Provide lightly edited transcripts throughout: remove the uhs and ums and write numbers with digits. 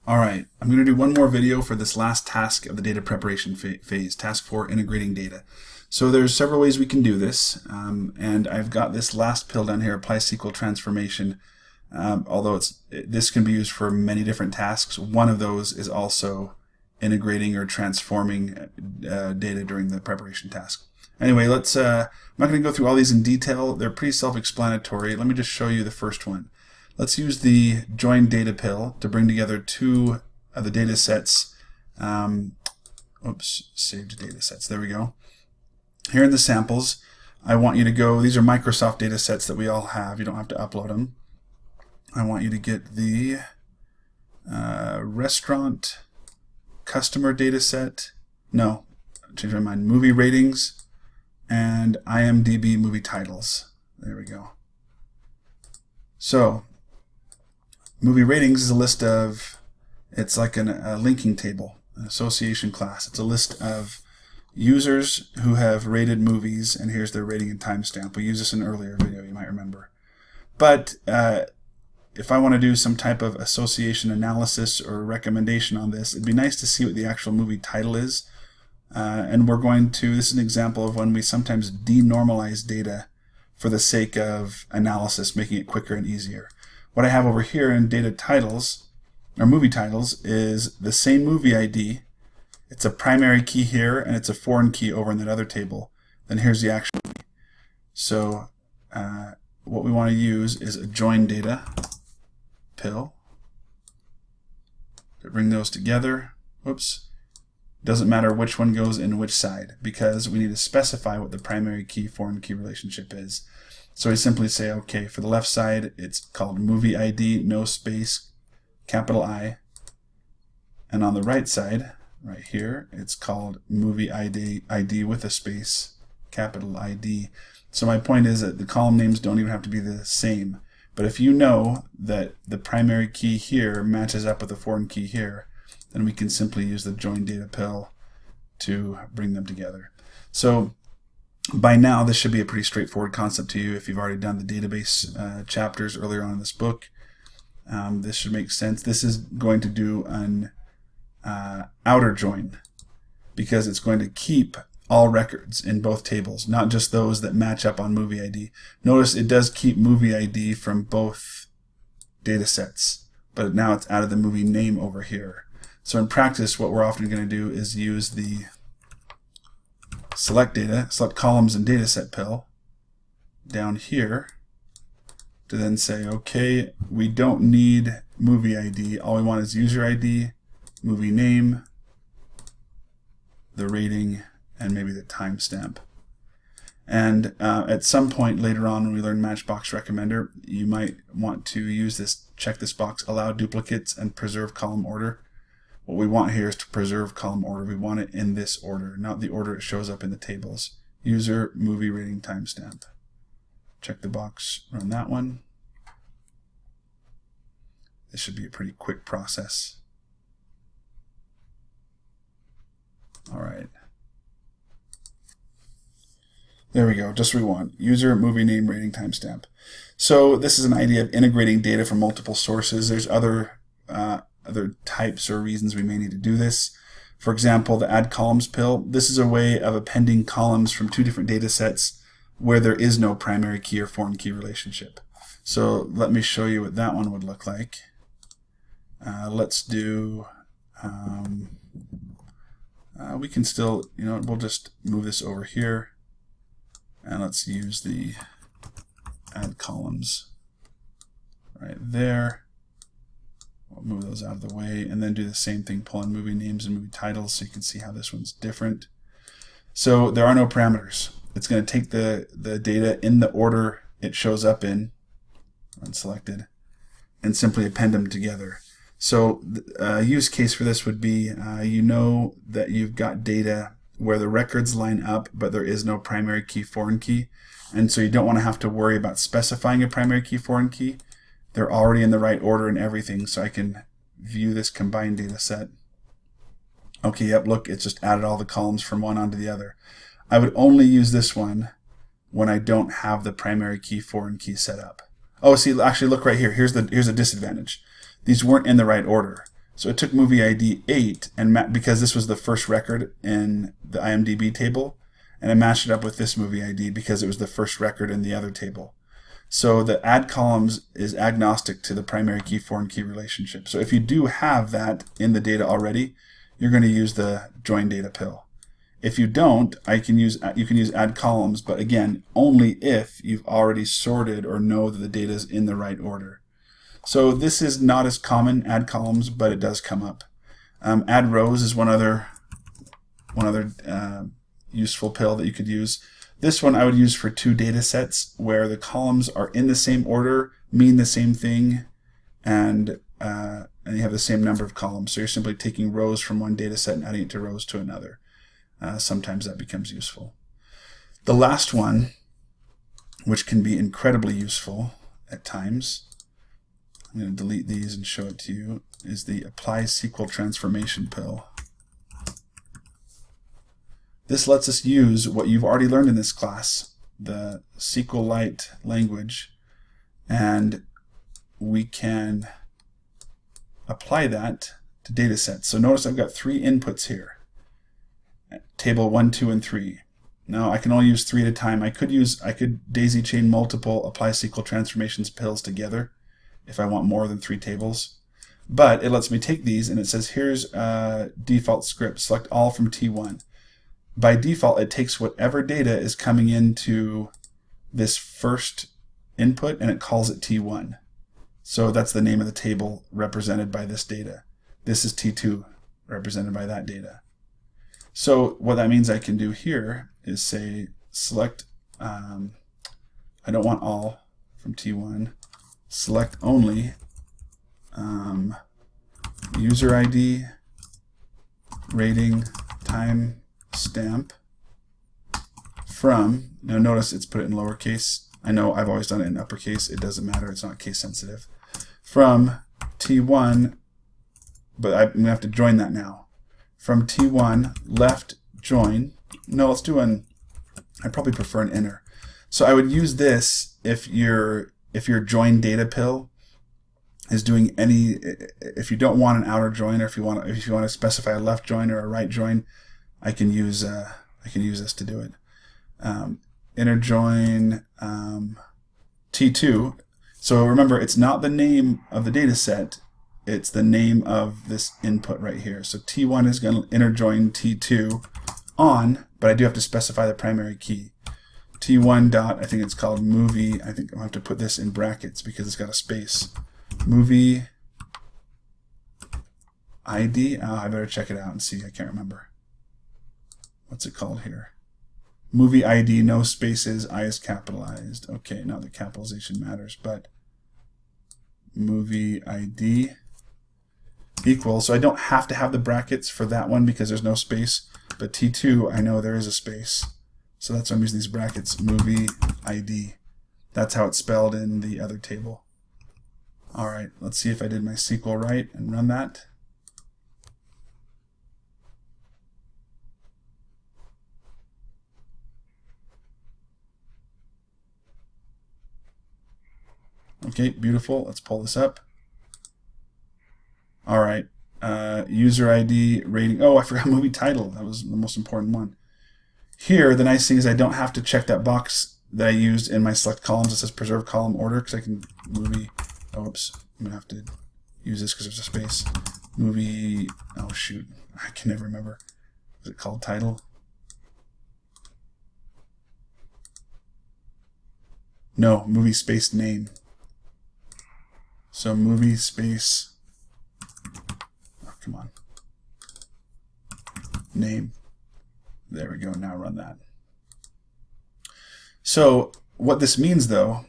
All right, I'm going to do one more video for this last task of the data preparation phase, task 4, integrating data. So there's several ways we can do this, and I've got this last pill down here, apply SQL transformation. Although this can be used for many different tasks. One of those is also integrating or transforming data during the preparation task. Anyway, I'm not going to go through all these in detail. They're pretty self-explanatory. Let me just show you the first one. Let's use the join data pill to bring together two of the data sets. Saved data sets. There we go. Here in the samples, I want you to go, these are Microsoft data sets that we all have. You don't have to upload them. I want you to get the restaurant customer data set. No, change my mind. Movie ratings and IMDb movie titles. There we go. So, movie ratings is a list of, it's like a linking table, an association class. It's a list of users who have rated movies, and here's their rating and timestamp. We used this in an earlier video, you might remember. But if I want to do some type of association analysis or recommendation on this, it'd be nice to see what the actual movie title is. And this is an example of when we sometimes denormalize data for the sake of analysis, making it quicker and easier. What I have over here in data titles, or movie titles, is the same movie ID. It's a primary key here, and it's a foreign key over in that other table. Then here's the actual movie. So what we want to use is a join data pill to bring those together. Whoops. Doesn't matter which one goes in which side, because we need to specify what the primary key foreign key relationship is. So we simply say, okay, for the left side, it's called movie ID, no space, capital I. And on the right side, right here, it's called movie ID with a space, capital ID. So my point is that the column names don't even have to be the same. But if you know that the primary key here matches up with the foreign key here, then we can simply use the join data pill to bring them together. So by now, this should be a pretty straightforward concept to you if you've already done the database chapters earlier on in this book. This should make sense. This is going to do an outer join, because it's going to keep all records in both tables, not just those that match up on movie ID. Notice it does keep movie ID from both data sets, but now it's added the movie name over here. So in practice, what we're often going to do is use the select columns and data set pill down here to then say, okay, we don't need movie ID. All we want is user ID, movie name, the rating, and maybe the timestamp. And at some point later on when we learn Matchbox Recommender, you might want to use this, check this box, allow duplicates and preserve column order. What we want here is to preserve column order. We want it in this order, not the order it shows up in the tables. User, movie rating, timestamp. Check the box, run that one. This should be a pretty quick process. All right. There we go, just what we want. User, movie name, rating, timestamp. So this is an idea of integrating data from multiple sources. There's other types or reasons we may need to do this. For example, the add columns pill. This is a way of appending columns from two different data sets where there is no primary key or foreign key relationship. So let me show you what that one would look like. Let's do, we can still, we'll just move this over here. And let's use the add columns right there. We'll move those out of the way, and then do the same thing, pull in movie names and movie titles so you can see how this one's different. So there are no parameters. It's going to take the data in the order it shows up in, unselected, and simply append them together. So a use case for this would be, you know that you've got data where the records line up, but there is no primary key, foreign key. And so you don't want to have to worry about specifying a primary key, foreign key. They're already in the right order and everything, so I can view this combined data set. Okay, yep, look, it's just added all the columns from one onto the other. I would only use this one when I don't have the primary key, foreign key set up. Oh, see, actually, look right here. Here's a disadvantage. These weren't in the right order. So it took movie ID 8, and because this was the first record in the IMDb table, and I matched it up with this movie ID because it was the first record in the other table. So the add columns is agnostic to the primary key foreign key relationship. So if you do have that in the data already, you're going to use the join data pill. If you don't, you can use add columns, but again, only if you've already sorted or know that the data is in the right order. So this is not as common, add columns, but it does come up. Add rows is one other useful pill that you could use. This one I would use for 2 data sets where the columns are in the same order, mean the same thing, and you have the same number of columns. So you're simply taking rows from one data set and adding it to rows to another. Sometimes that becomes useful. The last one, which can be incredibly useful at times, I'm going to delete these and show it to you, is the apply SQL transformation pill. This lets us use what you've already learned in this class, the SQLite language, and we can apply that to data sets. So notice I've got 3 inputs here. Table 1, 2, and 3. Now I can only use 3 at a time. I could daisy chain multiple apply SQL transformations pills together if I want more than 3 tables. But it lets me take these and it says here's a default script. Select all from T1. By default, it takes whatever data is coming into this first input and it calls it T1. So that's the name of the table represented by this data. This is T2 represented by that data. So what that means I can do here is say select, I don't want all from T1, select only user ID, rating, time stamp from, now notice it's put it in lowercase. I know I've always done it in uppercase. It doesn't matter. It's not case sensitive. From T1, but I'm going to have to join that now. From T1, left join. No, let's do I probably prefer an inner. So I would use this if your join data pill is doing any, if you don't want an outer join, or if you want to specify a left join or a right join, I can use this to do it. Inner join T2. So remember, it's not the name of the data set, it's the name of this input right here. So T1 is going to inner join T2 on, but I do have to specify the primary key. T1 dot, I think it's called movie. I think I'll have to put this in brackets because it's got a space. Movie ID. Oh, I better check it out and see. I can't remember. What's it called here? Movie ID, no spaces, I is capitalized. Okay, now the capitalization matters, but movie ID equals, so I don't have to have the brackets for that one because there's no space, but T2, I know there is a space. So that's why I'm using these brackets, movie ID. That's how it's spelled in the other table. All right, let's see if I did my SQL right and run that. Okay, beautiful. Let's pull this up. All right, user ID, rating. Oh, I forgot movie title. That was the most important one. Here, the nice thing is I don't have to check that box that I used in my select columns that says preserve column order, because I can movie. Oh, oops. I'm gonna have to use this because there's a space. Movie. Oh shoot, I can never remember. Is it called title? No, movie space name. So movie space, oh, come on, name. There we go, now run that. So what this means though,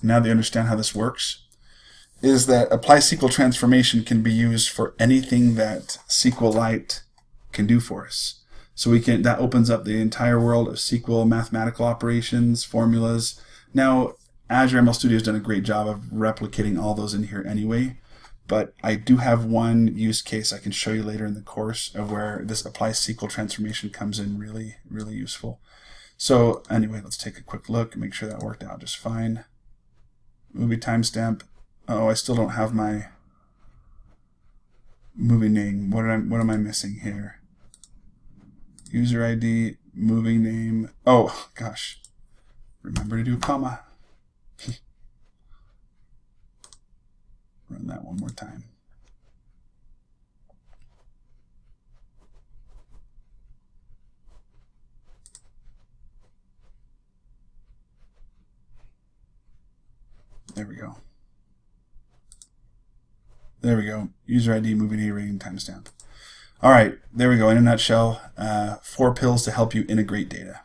now that you understand how this works, is that apply SQL transformation can be used for anything that SQLite can do for us. So we can, that opens up the entire world of SQL mathematical operations, formulas. Now, Azure ML Studio has done a great job of replicating all those in here anyway, but I do have one use case I can show you later in the course of where this apply SQL transformation comes in really, really useful. So anyway, let's take a quick look and make sure that worked out just fine. Movie timestamp. Oh, I still don't have my moving name. What am I missing here? User ID, moving name. Oh gosh, remember to do a comma. Run that one more time. There we go. There we go. User ID, moving name, rating, timestamp. All right, there we go. In a nutshell, 4 pills to help you integrate data.